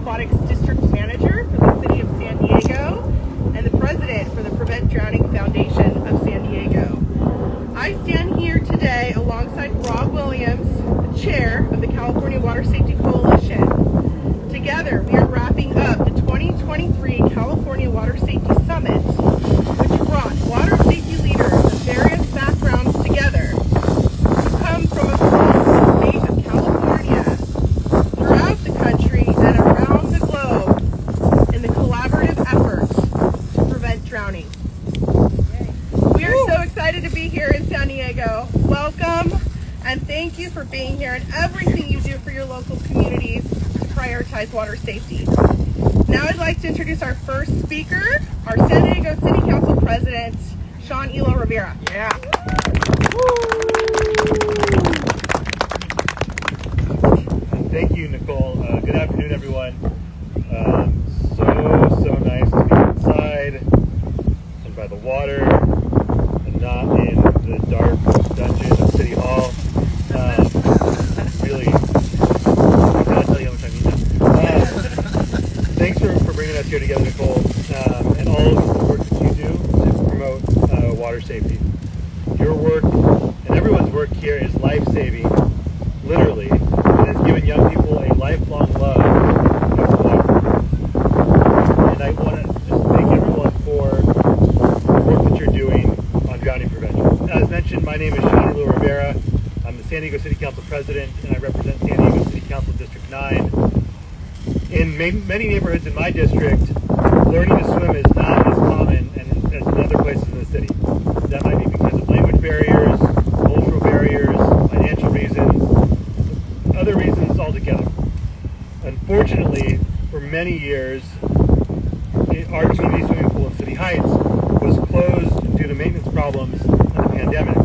Aquatics District Manager for the City of San Diego and the President for the Prevent Drowning Foundation of San Diego. I stand here today alongside Rob Williams, the Chair of the California Water Safety Coalition. Together, we are wrapping up the 2023 California Water Safety Summit, which brought water safety leaders of various backgrounds together who come from across the state of California, throughout the country, and around the globe in the collaborative effort to prevent drowning. We are so excited to be here in San Diego. Welcome, and thank you for being here and everything you do for your local communities to prioritize water safety. Now I'd like to introduce our first speaker, our San Diego City Council President, Sean Elo Rivera. Yeah. Thank you, Nicole. Good afternoon, everyone. So nice to be inside and by the water and not in the dark dungeon of City Hall. Really, I can't tell you how much I mean that. Thanks for bringing us here together, Nicole, and all of the work that you do to promote water safety. Your work and everyone's work here is life-saving, literally, and has given young people a lifelong love of water. And I want to just thank everyone for the work that you're doing on drowning prevention. As mentioned, my name is Sean Elo Rivera. I'm the San Diego City Council President, and I represent San Diego City Council District 9. In many neighborhoods in my district, learning to swim is not as common as in other places in the city. That might be because of language barriers, cultural barriers, financial reasons, other reasons altogether. Unfortunately, for many years, our community swimming pool in City Heights was closed due to maintenance problems and the pandemic.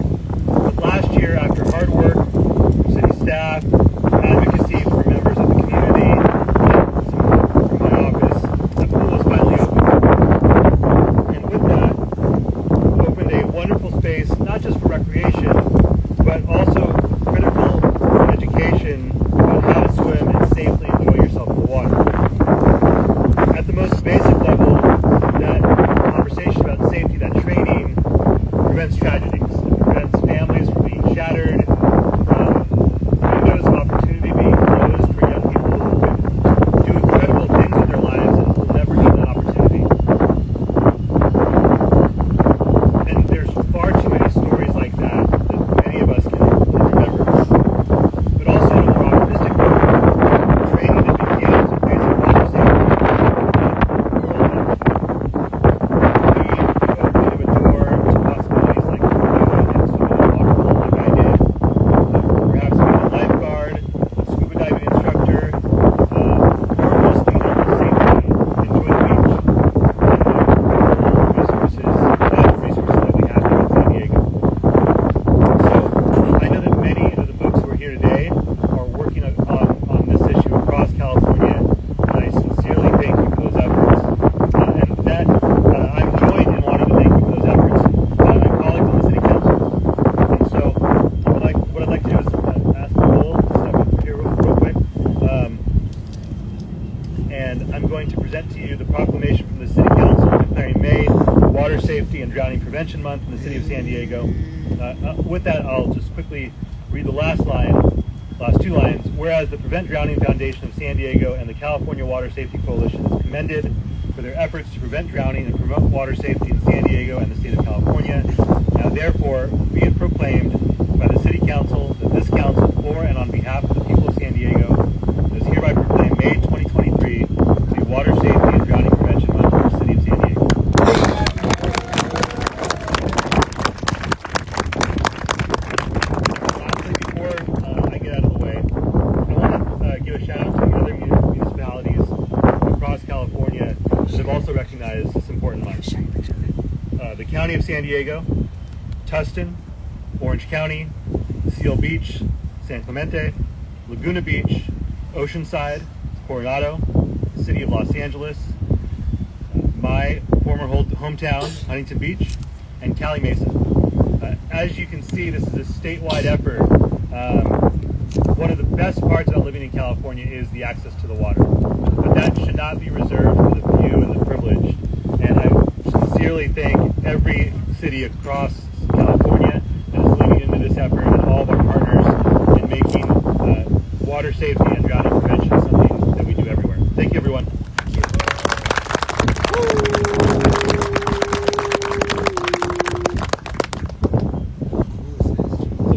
But last year, after hard work from city staff, advocacy from members of the community, and support from my office, the pool was finally open. And with that, opened a wonderful space, not just for recreation, but also critical education about how to swim and safely enjoy yourself in the water. At the most basic level, that conversation about safety, that training, prevents tragedies. It prevents families from being shattered, from windows of opportunity being closed for young people who could do incredible things in their lives and will never have that opportunity. And there's far too many stories like that many of us can remember. But also on a more optimistic note, training that begins with basic water safety. We opened a door to possibilities like swimming in water polo like I did, perhaps being a lifeguard, a scuba diving instructor, or just being able to safely enjoy the beach and the resources that we have here in San Diego. So I know that many of the folks who are here today are working on this issue across California, and I sincerely thank you for those efforts. And that I'm joined in wanting to thank you for those efforts by my colleagues on the City Council. And so what I'd like to do is ask Nicole to step up here real quick. And I'm going to present to you the proclamation from the City Council declaring May Water Safety and Drowning Prevention Month in the City of San Diego. With that, I'll just quickly read the last two lines. Whereas the Prevent Drowning Foundation of San Diego and the California Water Safety Coalition is commended for their efforts to prevent drowning and promote water safety in San Diego and the state of California. Now therefore, be it proclaimed by the City Council that this council, for and on behalf of the people of San Diego, does hereby proclaim May 2023 to be Water Safety and Drowning Prevention Month in the City of San Diego. Lastly, before I get out of the way, I want to give a shout out to the other municipalities across California that have also recognized this important month. The County of San Diego, Tustin, Orange County, Seal Beach, San Clemente, Laguna Beach, Oceanside, Coronado, City of Los Angeles, my former hometown, Huntington Beach, and Cali Mesa. As you can see, this is a statewide effort One of the best parts about living in California is the access to the water. But that should not be reserved for the few and the privileged. And I sincerely thank every city across California that is leaning into this effort, and all of our partners in making water safety and drowning prevention something that we do everywhere. Thank you, everyone.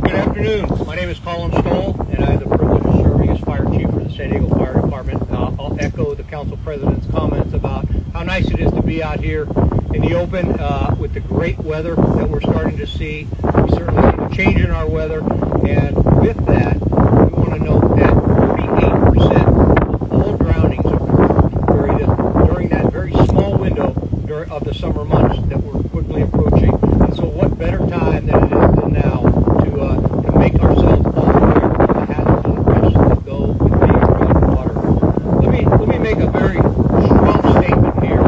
Good afternoon. My name is Colin Stoll, and I have the privilege of serving as Fire Chief for the San Diego Fire Department. I'll echo the Council President's comments about how nice it is to be out here in the open with the great weather that we're starting to see. We certainly see the change in our weather, and with that, we want to note that 48% of all drownings occur during that very small window of the summer months that we're quickly approaching. And so what better time than it is than now to make ourselves all aware of the hazards and the risks that go with being around water. Let me make a very strong statement here.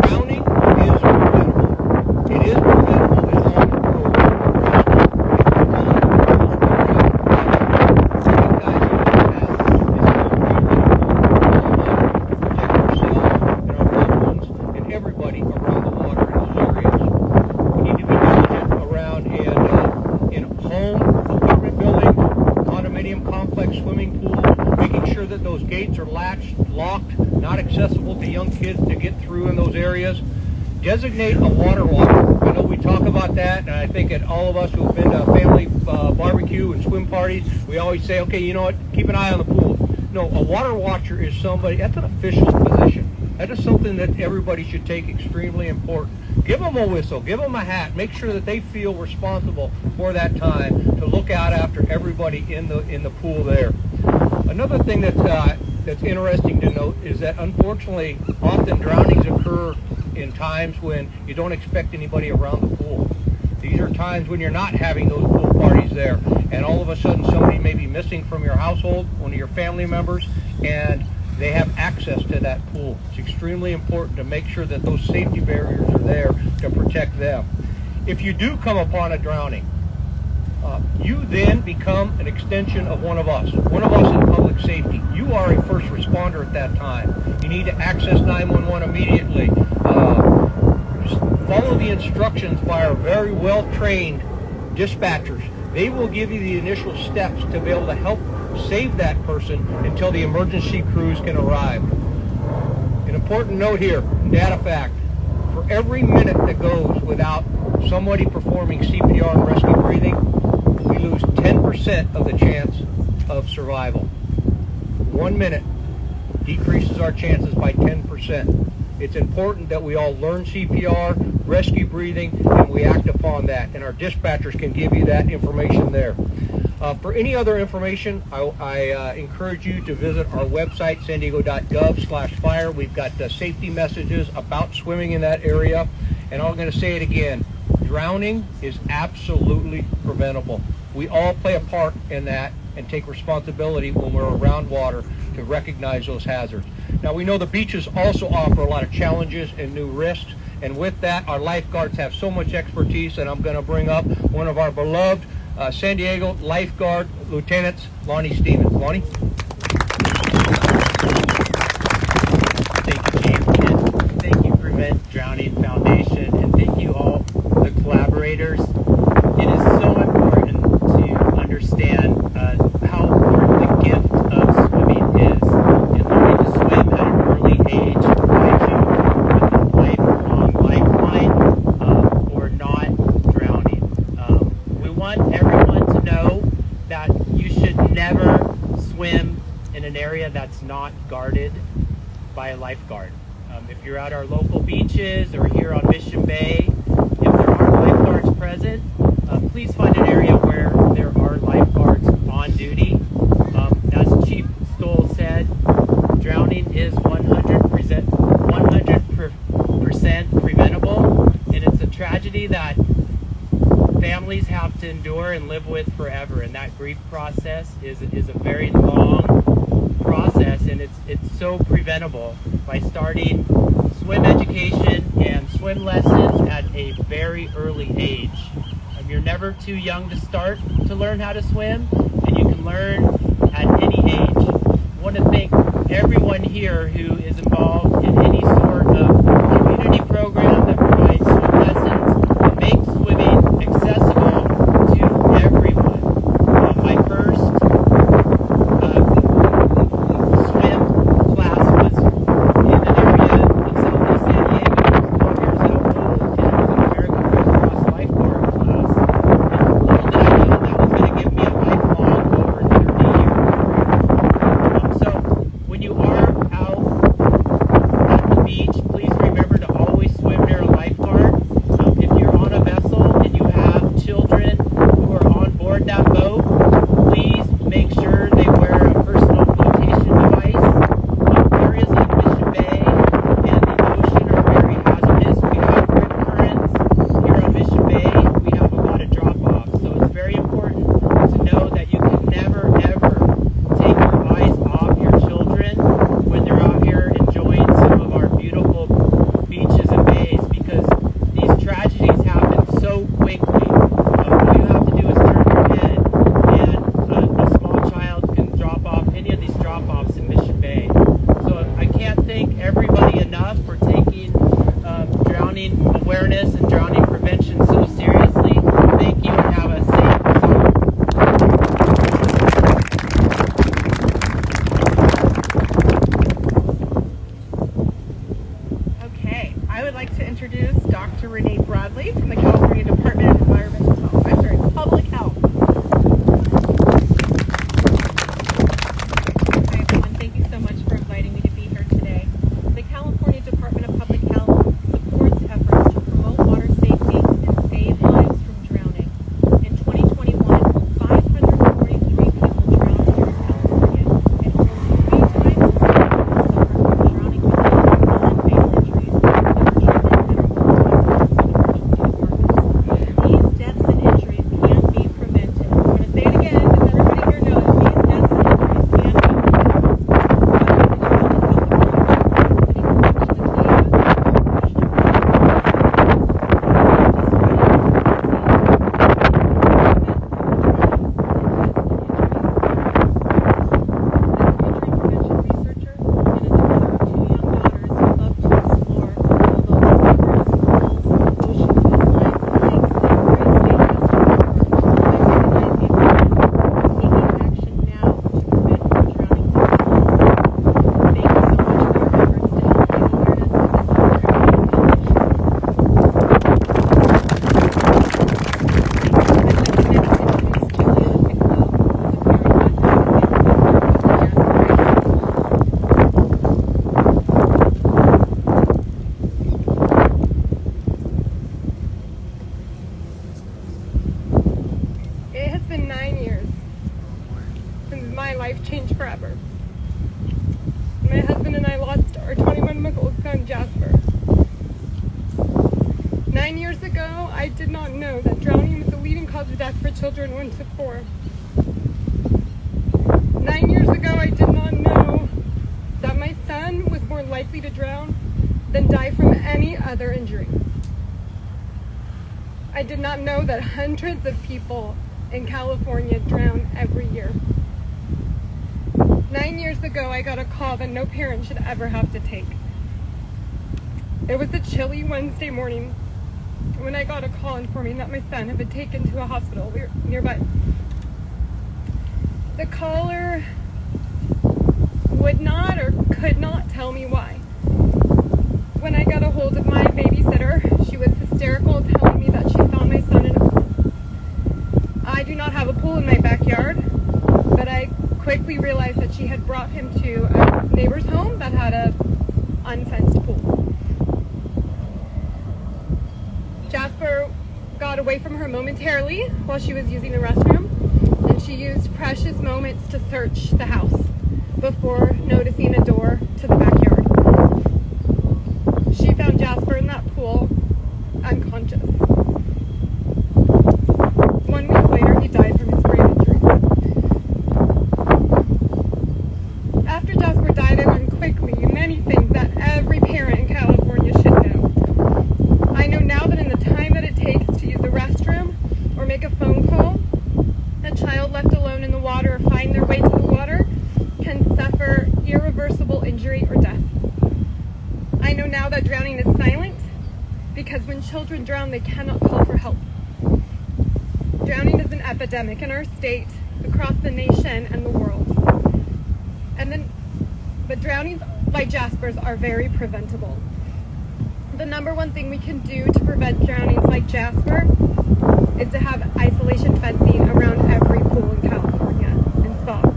Drowning is preventable. It is preventable as long as we're everybody around the water in those areas. We need to be diligent around in home, apartment buildings, condominium complex, swimming pools, making sure that those gates are latched, locked, not accessible to young kids to get through in those areas. Designate a water walker. I know we talk about that, and I think that all of us who've been to family barbecue and swim parties, we always say, okay, you know what, keep an eye on the pool. No, a water watcher is somebody, that's an official position. That is something that everybody should take extremely important. Give them a whistle, give them a hat, make sure that they feel responsible for that time to look out after everybody in the pool there. Another thing that's interesting to note is that unfortunately often drownings occur in times when you don't expect anybody around the pool. These are times when you're not having those pool parties there, and all of a sudden somebody may be missing from your household, one of your family members, and they have access to that pool. It's extremely important to make sure that those safety barriers are there to protect them. If you do come upon a drowning, you then become an extension of one of us in public safety. You are a first responder at that time. You need to access 911 immediately. Follow the instructions by our very well-trained dispatchers. They will give you the initial steps to be able to help save that person until the emergency crews can arrive. An important note here, data fact, for every minute that goes without somebody performing CPR and rescue breathing, we lose 10% of the chance of survival. 1 minute decreases our chances by 10%. It's important that we all learn CPR, rescue breathing, and we act upon that. And our dispatchers can give you that information there. For any other information, I encourage you to visit our website, sandiego.gov/fire. We've got safety messages about swimming in that area. And I'm going to say it again, drowning is absolutely preventable. We all play a part in that and take responsibility when we're around water to recognize those hazards. Now, we know the beaches also offer a lot of challenges and new risks, and with that, our lifeguards have so much expertise, and I'm going to bring up one of our beloved San Diego lifeguard lieutenants, Lonnie Stevens. Lonnie? Thank you, Chief, and thank you, Prevent Drowning Foundation, and thank you all, the collaborators. It is so important to understand how important the gift of swimming is, and learning to swim at an early age provides you with a lifelong lifeline for not drowning. We want everyone to know that you should never swim in an area that's not guarded by a lifeguard. If you're at our local beaches or here on Mission Bay, if there aren't lifeguards present, please find an area where there are lifeguards on duty. As Chief Stoll said, drowning is 100% preventable, and it's a tragedy that families have to endure and live with forever. And that grief process is a very long process, and it's so preventable by starting swim education and swim lessons at a very early age. You're never too young to start to learn how to swim, and and you can learn at any age. I want to thank everyone here who is involved in any sort of community program that provides swim lessons and makes swimming accessible to everyone. My first swim class was in an area of Southeast San Diego. I was 12 years old, and it was an American Red Cross lifeguard class. And little did I know that was going to give me a lifelong over 30 years. So when you are out at the beach, please remember to always swim near a lifeguard. If you're on a vessel and you have children who are on board that boat, please make sure they wear a personal flotation device. Areas like Mission Bay and the ocean are very hazardous. We have rip currents here on Mission Bay. We have a lot of drop-offs. So it's very important to know that you can never, ever take your eyes off your children when they're out here enjoying some of our beautiful beaches and bays, because these tragedies happen so quickly. All you have to do is turn your head and a small child can drop off any of these drop-offs in Mission Bay. So I can't thank everybody enough for taking drowning awareness and drowning prevention so seriously. Thank you, and have a safe summer. Okay, I would like to introduce Dr. Renee Bradley from the California Department of Environmental Health. I'm sorry, Public Health. Hi everyone, thank you so much for inviting me to be here today. The California Department of Public Health supports efforts to promote water safety and save lives from drowning. In 2021, 543 people drowned here in California, and almost 3 times as many people suffered from drowning-related non-fatal injuries than are treated in our hospitals and emergency departments. These deaths and injuries can be prevented. I'm going to say it again, because everybody here knows these deaths and injuries can be prevented. It has been 9 years since my life changed forever. My husband and I lost our 21-month-old son, Jasper. 9 years ago, I did not know that drowning was the leading cause of death for children 1 to 4. 9 years ago, I did not know that my son was more likely to drown than die from any other injury. I did not know that hundreds of people in California drown every year. 9 years ago, I got a call that no parent should ever have to take. It was a chilly Wednesday morning when I got a call informing that my son had been taken to a hospital nearby. The caller would not or could not tell me why. When I got a hold of my babysitter, she was hysterical, telling me that she found my son in a pool. I do not have a pool in my backyard, but I quickly realized that she had brought him to a neighbor's home that had a unfenced pool. Jasper got away from her momentarily while she was using the restroom, and she used precious moments to search the house before noticing a door to the backyard. She found Jasper in that pool, unconscious. 1 week later, he died from his brain injury. After Jasper died, I learned quickly many things that every parent in California should know. I know now that in the time that it takes to use the restroom or make a phone call, a child left alone in the water or find their way to the water can suffer irreversible injury or death. I know now that drowning is silent because when children drown, they cannot call for help. Drowning is an epidemic in our state, across the nation and the world. But drownings like Jasper's are very preventable. The number one thing we can do to prevent drownings like Jasper is to have isolation fencing around every pool in California installed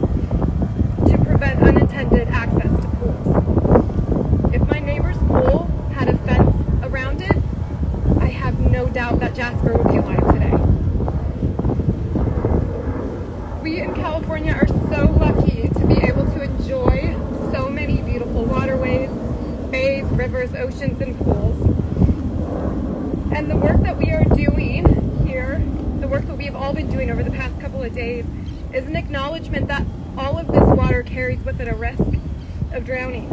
to prevent unintended access to pools. If my neighbor's pool had a fence around it, I have no doubt that Jasper would be alive today. We in California are so lucky to be able to enjoy so many beautiful waterways, bays, rivers, oceans, and pools. And the work that we are doing here, the work that we have all been doing over the past couple of days, is an acknowledgement that all of this water carries with it a risk of drowning,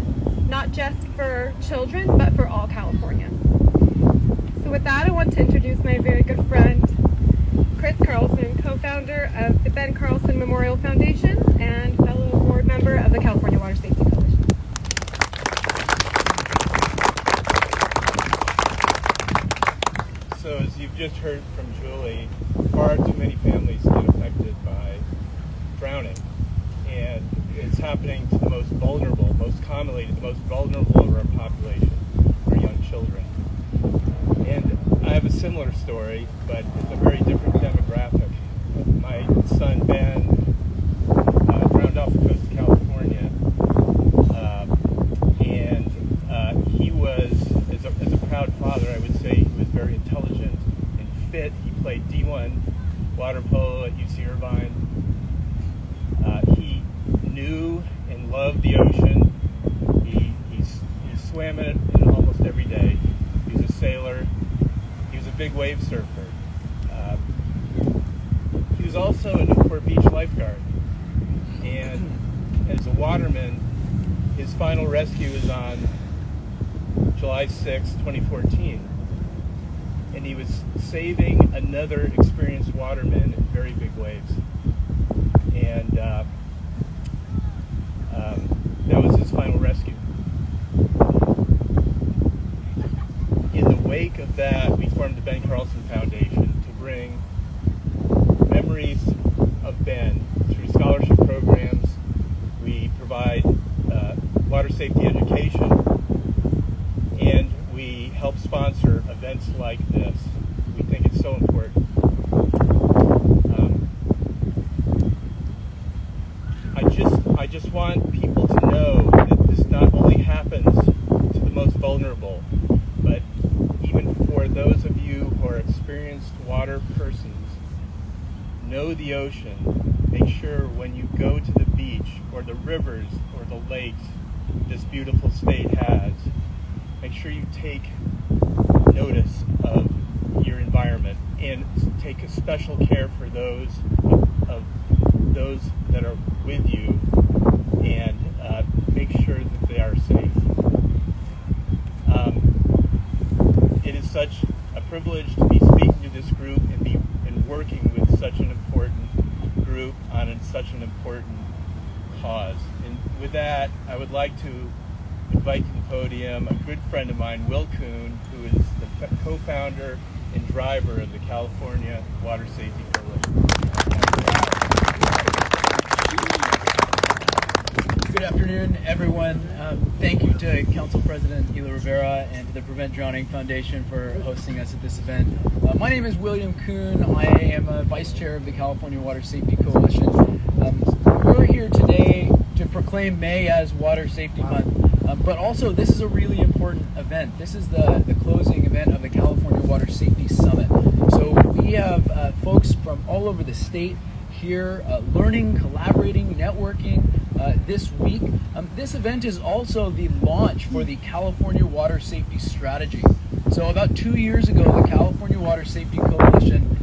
not just for children, but for all Californians. So with that, I want to introduce my very good friend, Chris Carlson, co-founder of the Ben Carlson Memorial Foundation and fellow board member of the California Water Safety Coalition. So as you've just heard from Julie, far too many families get affected by drowning. And it's happening to the most vulnerable, most commonly to the most vulnerable of our population, our young children. And I have a similar story, but it's a very different demographic. My son Ben drowned off the coast of California, and he was, as a proud father, I would say he was very intelligent and fit. He played D1 water polo at UC Irvine. He knew and loved the ocean. He swam in it almost every day. He was a sailor. He was a big wave surfer. He was also a Newport Beach lifeguard. And as a waterman, his final rescue was on July 6, 2014. And he was saving another experienced waterman in very big waves. And that was his final rescue. In the wake of that, we formed the Ben Carlson Foundation to bring memories of Ben through scholarship programs. We provide water safety education, and we help sponsor events like this. We think it's so important. I just want people to know that this not only happens to the most vulnerable, but even for those of you who are experienced water persons, know the ocean. Make sure when you go to the beach or the rivers or the lakes this beautiful state has, make sure you take notice of your environment and take a special care for those that are with you, and make sure that they are safe. It is such a privilege to be speaking to this group and working with such an important group on such an important cause. And with that, I would like to invite to the podium a good friend of mine, Will Kuhn, who is the co-founder and driver of the California Water Safety Coalition. Good afternoon, everyone. Thank you to Council President Hila Rivera and to the Prevent Drowning Foundation for hosting us at this event. My name is William Kuhn. I am a Vice Chair of the California Water Safety Coalition. We're here today to proclaim May as Water Safety Month, but also this is a really important event. This is the closing event of the California Water Safety Summit. So we have folks from all over the state here learning, collaborating, networking this week. This event is also the launch for the California Water Safety Strategy. So about 2 years ago, the California Water Safety Coalition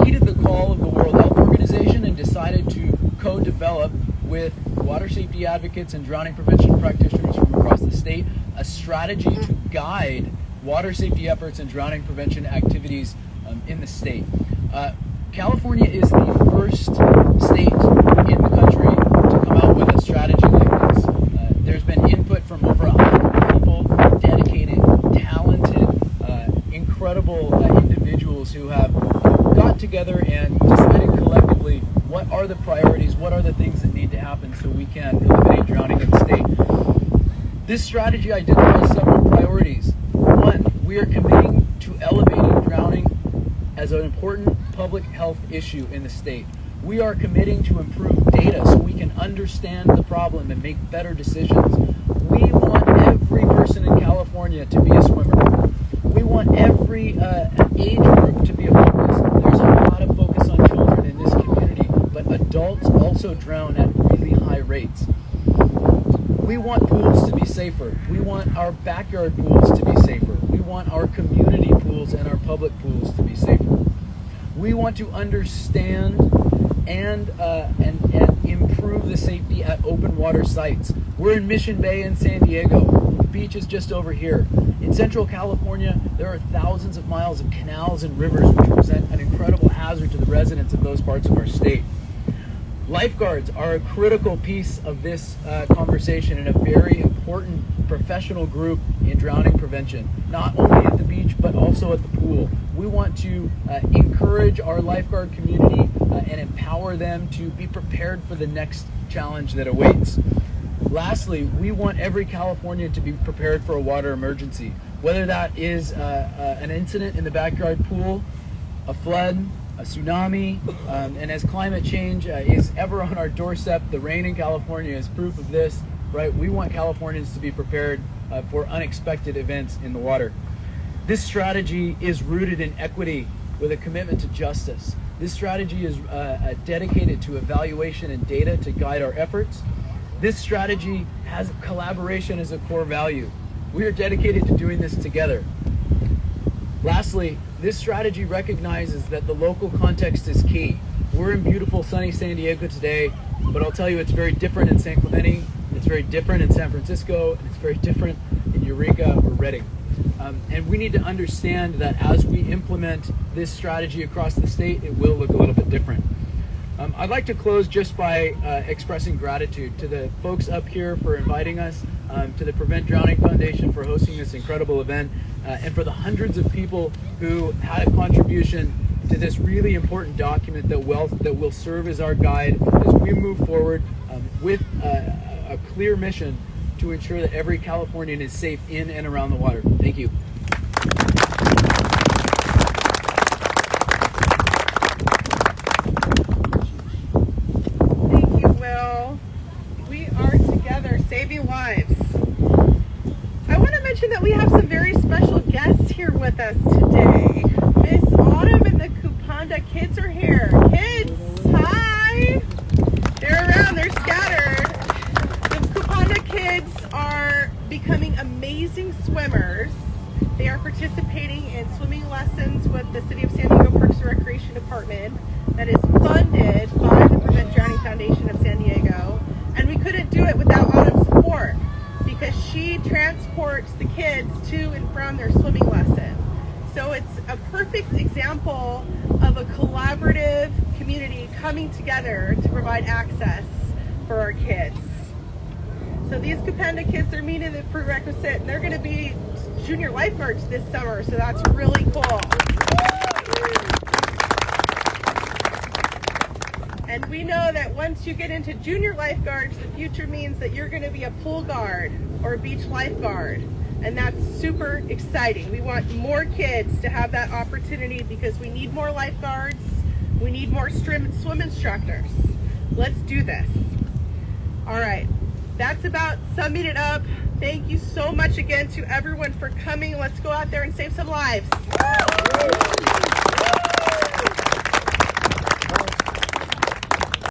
heeded the call of the World Health Organization and decided to co-develop with water safety advocates and drowning prevention practitioners from across the state a strategy to guide water safety efforts and drowning prevention activities in the state. California is the first state in the country to come out with a strategy like this. There's been input from over 100 people, dedicated, talented, incredible individuals who have got together and decided collectively what are the priorities, what are the things that need to happen so we can eliminate drowning in the state. This strategy identifies several priorities. One, we are committing to elevating drowning as an important public health issue in the state. We are committing to improve data so we can understand the problem and make better decisions. We want every person in California to be a swimmer. We want every age group to be a focus. There's a lot of focus on children in this community, but adults also drown at really high rates. We want pools to be safer. We want our backyard pools to be safer. We want our community pools and our public pools to be safer. We want to understand and improve the safety at open water sites. We're in Mission Bay in San Diego. The beach is just over here. In Central California, there are thousands of miles of canals and rivers which present an incredible hazard to the residents of those parts of our state. Lifeguards are a critical piece of this conversation and a very important professional group in drowning prevention, not only at the beach but also at the pool. We want to encourage our lifeguard community and empower them to be prepared for the next challenge that awaits. Lastly, we want every Californian to be prepared for a water emergency, whether that is an incident in the backyard pool, a flood, a tsunami, and as climate change is ever on our doorstep, the rain in California is proof of this, right? We want Californians to be prepared for unexpected events in the water. This strategy is rooted in equity with a commitment to justice. This strategy is dedicated to evaluation and data to guide our efforts. This strategy has collaboration as a core value. We are dedicated to doing this together. Lastly, this strategy recognizes that the local context is key. We're in beautiful sunny San Diego today, but I'll tell you it's very different in San Clemente, it's very different in San Francisco, and it's very different in Eureka or Redding. And we need to understand that as we implement this strategy across the state, it will look a little bit different. I'd like to close just by expressing gratitude to the folks up here for inviting us, to the Prevent Drowning Foundation for hosting this incredible event, and for the hundreds of people who had a contribution to this really important document that will serve as our guide as we move forward with a clear mission to ensure that every Californian is safe in and around the water. Thank you. Thank you, Will. We are together saving lives. I want to mention that we have some very special guests here with us today. Miss Autumn and the Kupanda kids are here. Kids, hi! They're around, they're scattered. The Kupanda kids are becoming amazing swimmers. They are participating in swimming lessons with the City of San Diego Parks and Recreation Department that is funded by the Prevent Drowning Foundation of San Diego. And we couldn't do it without Autumn's support because she transports the kids to and from their swimming lesson. So it's a perfect example of a collaborative community coming together to provide access for our kids. So these Kupanda kids are meeting the prerequisite and they're going to be junior lifeguards this summer, so that's really cool. And we know that once you get into junior lifeguards, the future means that you're going to be a pool guard or a beach lifeguard. And that's super exciting. We want more kids to have that opportunity because we need more lifeguards. We need more swim instructors. Let's do this. All right, that's about summing it up. Thank you so much again to everyone for coming. Let's go out there and save some lives.